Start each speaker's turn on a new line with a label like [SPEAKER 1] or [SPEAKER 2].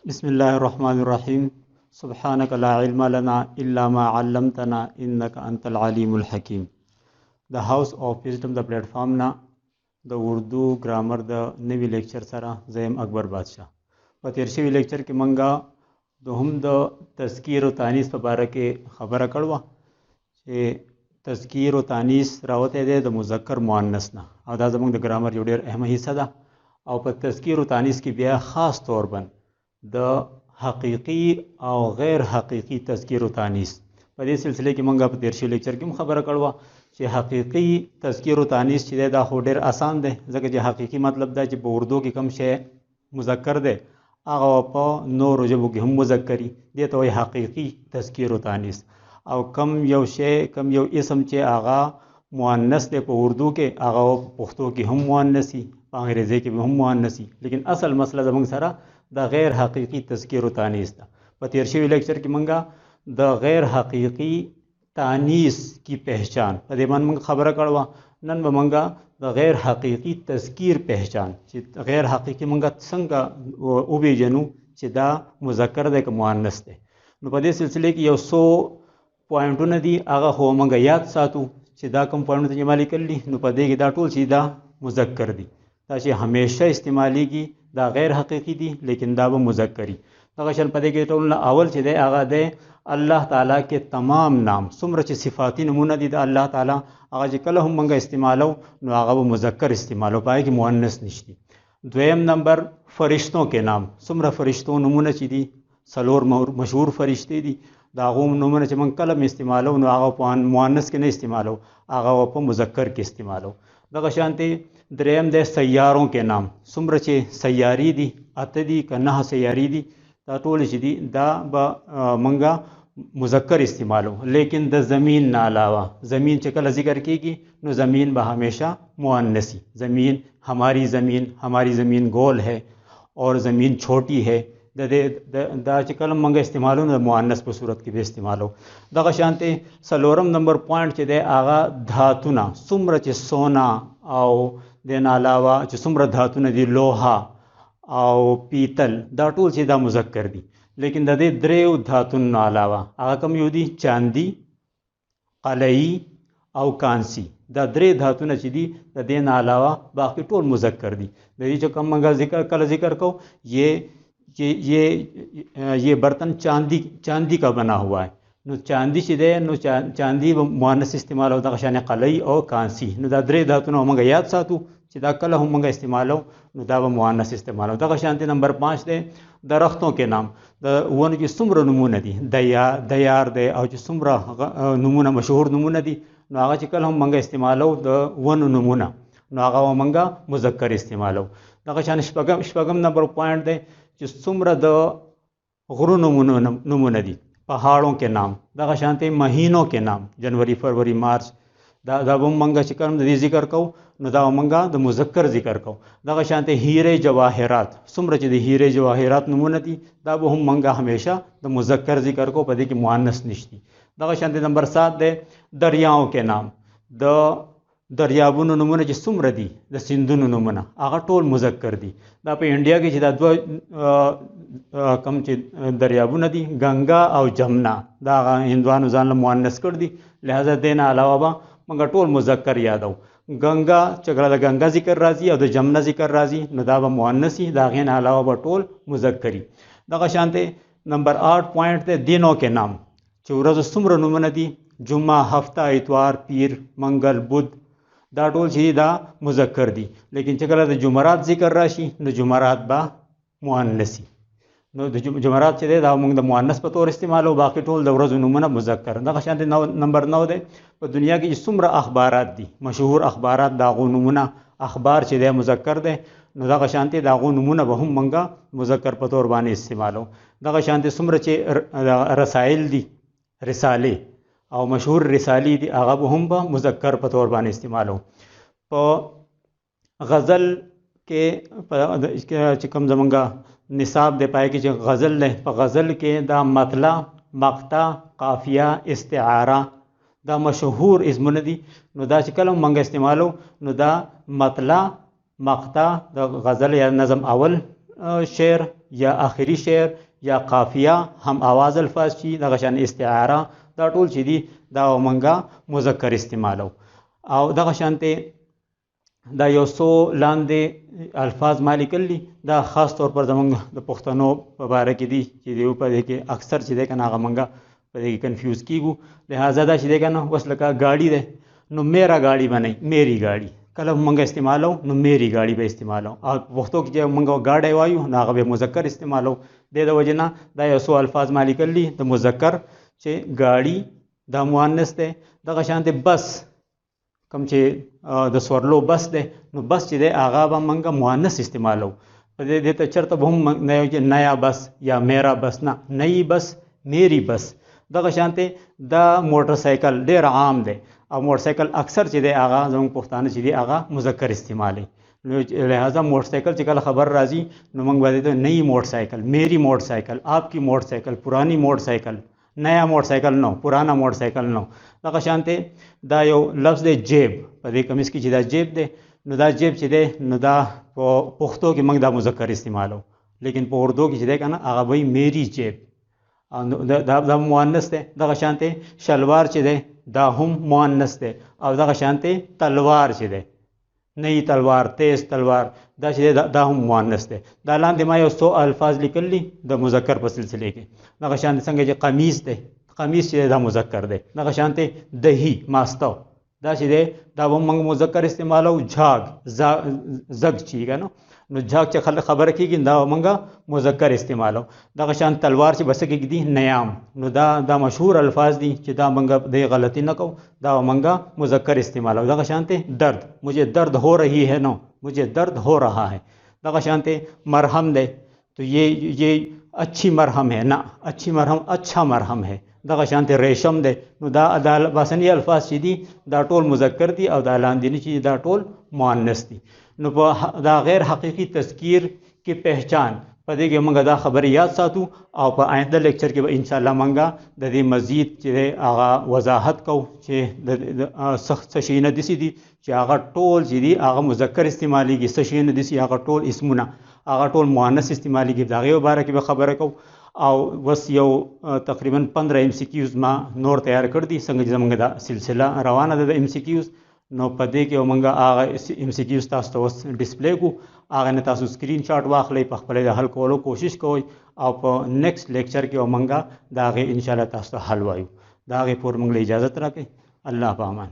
[SPEAKER 1] बिस्मिल्लाहिर्रहमानिर्रहीम। सुब्हानक ला इल्मा लना इल्ला मा अल्लमतना इन्नका अंतल अलीमुल हकीम। The house of wisdom the platform ना द उर्दू ग्रामर द नवी लेक्चर सरा ज़ैम अकबर बादशाह व तेरशवी लेक्चर के मंगा दोहम द तज़कीर व तानीस पे बारे के खबर कड़वा कि तज़कीर व तानीस रावत दे द मुज़क्कर मुअन्नस ना और दा ज़मंग द ग्रामर जो ढेर अहम हिस्सा दा और पर तज़कीर व तानीस की बिया ख़ास तौर बन द हकीकी और गैर हकीकी तज़कीर व तानीस पर इस सिलसिले की मंगा पर तेरशवी लेक्चर की खबर कड़वा कि हकीकी तज़कीर व तानीस चे दा हो ढेर आसान दे जगह जो हकीकी मतलब दा कि उर्दू की कम शे मुज़क्कर दे आगा प नो रुजबु की हम मुज़क्करी दे तो हकीकी तज़कीर व तानीस और कम यो शे कम यो इसम चे आगा मुअन्नस दे को उर्दू के आगा पुख्तो की हम मुअन्नसी अंग्रेज़ी की भी हम मुअन्नसी लेकिन असल मसला जमंग सारा द गैर हकीकी तज़कीर व तानीस दा पर तेरशवी लेक्चर की मंगा द गैर हकीकी तानीस की पहचान अदेमान मंग खबर कड़वा नन ब मंगा द गैर हकीकी तज़कीर पहचान गैर हकीकी मंगा संगा उबी जनू चिदा मुज़क्कर दे का मुअन्नस दे नु पदे सिलसिले की यो 100 पॉइंटों नदी आगा हो मंगा याद सातु चिदा कम पॉइंट जमाली कर ली नु पदे की दा टोल सीधा मुज़क्कर दी ताकि हमेशा इस्तेमाली की दा गैर हकीकी दी लेकिन दा वो मुज़क्करी तगशन पदे के टोल अवल चिदे आगा दे अल्लाह ताला के तमाम नाम सुमर च सिफाती नमूना दी दा अल्लाह ताला आगा जी कल हम मंगा इस्तेमालो नु आगा वो मुज़क्कर इस्तेमालो पाए कि मुअन्नस निश्ती। द्वयम नंबर फ़रिश्तों के नाम सुमर फ़रिश्तों नमूना ची सलोर मशहूर फ़रिश्ते दी दागूम नमूना च मंग कलम इस्तेमालो नु आगा पान मुअन्नस के नहीं इस्तेमालो आगा वो मुज़क्कर के इस्तेमालो दगशांति। द्रेम दे सैयारों के नाम सुमर चे सैयारी दी अतदी कन्हा सैयारी दी दा टोल दी दा ब मंगा मुज़क्कर इस्तेमालो लेकिन द ज़मीन ना अलावा ज़मीन चकल जिक्र की नो ज़मीन ब हमेशा मुअन्नसी ज़मीन हमारी ज़मीन गोल है और ज़मीन छोटी है दा चकल मंगा इस्तेमालो न मुअन्नस पर सूरत की भी इस्तेमालो दगा शांति। सलोरम नंबर पॉइंट चे दे आगा धातुना सुमर चे सोना आओ देना अलावा जो सुमर धातुना दी लोहा आओ पीतल दा टूल चे दा मुज़क्कर दी लेकिन दे द्रेव धातुन अलावा आगा कम यूदी चांदी कलई और कांसी दा द्रे धातुन दी देना अलावा बाकी टोल मुज़क्कर दी दे जो कम मंगा जिक्र कल जिक्र को ये बर्तन चांदी का बना हुआ है नु चांदी चिदे नु चांदी मुअन्नस इस्तेमाल होता कशाने कलई और कांसी नु दा द्रे धातुन मंगा याद सातु चिदा कल हम मंगा इस्तेमाल हो नु दा मुअन्नस इस्तेमाल होता कशांति। नंबर 5 दे दरख्तों के नाम द वन की सुमर नमूना दी दयार दे और जो सुमर नमूना मशहूर नमूना दी नु आगा चिकल हम मंगा इस्तेमाल हो द वन नमूना नु आगा व मंगा मुज़क्कर इस्तेमाल हो दगशान। शपगम नंबर पॉइंट दे जो सुमर द गुरु नमूना दी पहाड़ों के नाम दगा शांति। महीनों के नाम जनवरी फरवरी मार्च दा मंगा चिकर दी जिक्र कहो न दा मंगा द मुज़क्कर जिक्र कहो दगा शांति। हीरे जवाहिरात सुमर ची हीरे जवाहिरात नमूना दी दा वो हम मंगा हमेशा द मुज़क्कर जिक्र को पदे की मुअन्नस निश्ती दगा शांति। नंबर 7 दे दरियाओं के नाम द दरियाबुन नमूना जी सुमर दी द सिंधुन नमूना आगा टोल मुज़क्कर दी दा पे इंडिया की चिदा दो कम चे दरियाबुन दी गंगा और जमुना दा हिंदुआन जान मुअन्नस कर दी लिहाजा देना अलावा बा मंगा टोल मुज़क्कर याद आओ गंगा चगड़ा द गंगा जिक्र राजी और द जमुना जिक्र राजी नदाबा मुअन्नसी दागेन अलावा बा टोल मुज़क्करी दगा शांति। नंबर 8 पॉइंट दे दिनों के नाम चौरज सुमर नमूना दी जुम्मा हफ्ता इतवार पीर मंगल बुध दा टोल छी दा मुज़क्कर दी लेकिन चकला द जुमरात जिक्र राशि न जुमरात बा मुअन्नसी नो जुमरात चे दे दा मंग द मुअन्नस पर तौर इस्तेमाल हो बाकी टोल द रज़ नमूना मुज़क्कर दा शांति। नंबर 9 दे पर दुनिया की सुमर अखबारात दी मशहूर अखबारात दागो नमूना अखबार चे दे मुज़क्कर दे न दा शांति दागो नमूना बहुम मंगा मुज़क्कर पर तौर बानी इस्तेमाल हो दा शांति। सुमर चे रसाइल दी रिसाले और मशहूर रिसाली दी आगा बहुम बा मुज़क्कर पर तौर बानी इस्तेमाल हो तो गज़ल के चिकम जमंगा निसाब दे पाए कि जो गज़ल ले गज़ल के दा मतला मक्ता काफिया इस्तिआरा दा मशहूर इस्मुन दी नु दा चिकल मंगा इस्तेमालो नु दा मतला मक्ता द गज़ल या नज़म अवल शेर یا آخري شعر یا قافیه هم آواز الفاظ چې دغه شان استعاره دا ټول چې دي دا موږ مذکر استعمالو. او دغه شانته دا یو څو لاندې الفاظ ما لیکلي دا خاص طور پر زموږ د پښتنو په باره کې دي چې دیو په دې کې اکثر چې دی که نه هغه موږ په دې کې کنفیوز کیږو. لہذا دا چې دی که نه اوس لکه ګاډي دی نو میرا ګاډي به نه میری ګاډي کله موږ استعمالو نو میری ګاډي به استعمالو. او پښتو کې چې موږ ګاډی وایو نو هغه به مذکر استعمالو. د وجې نه دا یو څو الفاظ ما لیکلي د مذکر چې ګاډي دا مؤنث دی. دغه شانته بس کوم چې د سورلو بس دی نو بس چې دی هغه به موږ مؤنث استعمالو. په دې ته چېرته به هم نه یو چې نیا بس یا میرا بس نه نئی بس میری بس. دغه شانته دا موټر سایکل ډېر عام دی او موټر سایکل اکثر چې دی هغه زموږ پښتانه چې دی هغه مذکر استعمالوي. نو لہذا موټر سایکل چې کله خبر راځي نو موږ به ته نئی موټر سایکل میری موټر سایکل آپ کی موټر سایکل پرانی موټر سایکل نیا موټر سایکل نو پرانا موټر سایکل نو. دغه شانته دا یو لفظ دی جیب په دې کمیس کې چې دا جیب دی نو دا جیب چې دی نو دا په پښتو کې موږ دا مذکر استعمالو لیکن په اردو کې چې دی که نه هغه وایي میری جیب دا مؤنث دی. دغه شانته شلوار چې دی دا هم مؤنث دی. او دغه شانته تلوار چې دی نئی تلوار تیز تلوار دا چې دا هم مؤنث دی. دا لاندې ما یو څو الفاظ لیکلي د مذکر په سلسله کې. دغه شانته څنګه چې قمیص دی قمیص چې دا مذکر دی. دغه شانته دهی ماستو دا چې دی دا هم موږ مذکر استعمالو. جھاگ زگ چې که نو نو جھاگ چې خلک خبره کېږي دا موږ مذکر استعمالو. دغه شان تلوار چې بس کې دي نیام نو دا مشهور الفاظ دي چې دا موږ د غلطي نه کوو دا موږ مذکر استعمالو. دغه شانته درد مجھے درد ہو رہی ہے نو مجھے درد ہو رہا ہے. دغه شانته مرهم دی تو یہ اچھی مرهم ہے نه اچھی مرهم اچھا مرهم ہے. دغه شانته ریشم دی نو دا باسنی الفاظ چې دي دا ټول مذکر دي او دا لاندې چې دا ټول مؤنث دي. نو په دا غیر حقیقی تذکیر کی پہچان په دې کې موږ دا خبرې یاد ساتو او په آینده لیکچر کې به انشاءالله موږ د دې مزید چې هغه وضاحت کوو چې د سخت څه شیونه داسې دي چې هغه ټول چې دي هغه مذکر استعمالیږي څه شیونه داسې هغه ټول اسمونه هغه ټول مؤنث استعمالیږي. د هغې باره کې به خبره کوو. او بس یو تقریبا 15 MCQs ما نور تیار کړ دي څنګه چې زموږ دا سلسله روانه ده د MCQs. نو په دې کې موږ هغه MCQs تاسو ته اوس ډسپلی کو هغه نه تاسو سکرین شاټ واخلئ په خپل د حل کولو کوشش کوئ او په نیکسٹ لیکچر کې موږ دا هغې انشاءالله تاسو ته حل وایو. دا هغې پورې موږ له اجازت راکړئ. الله په امان.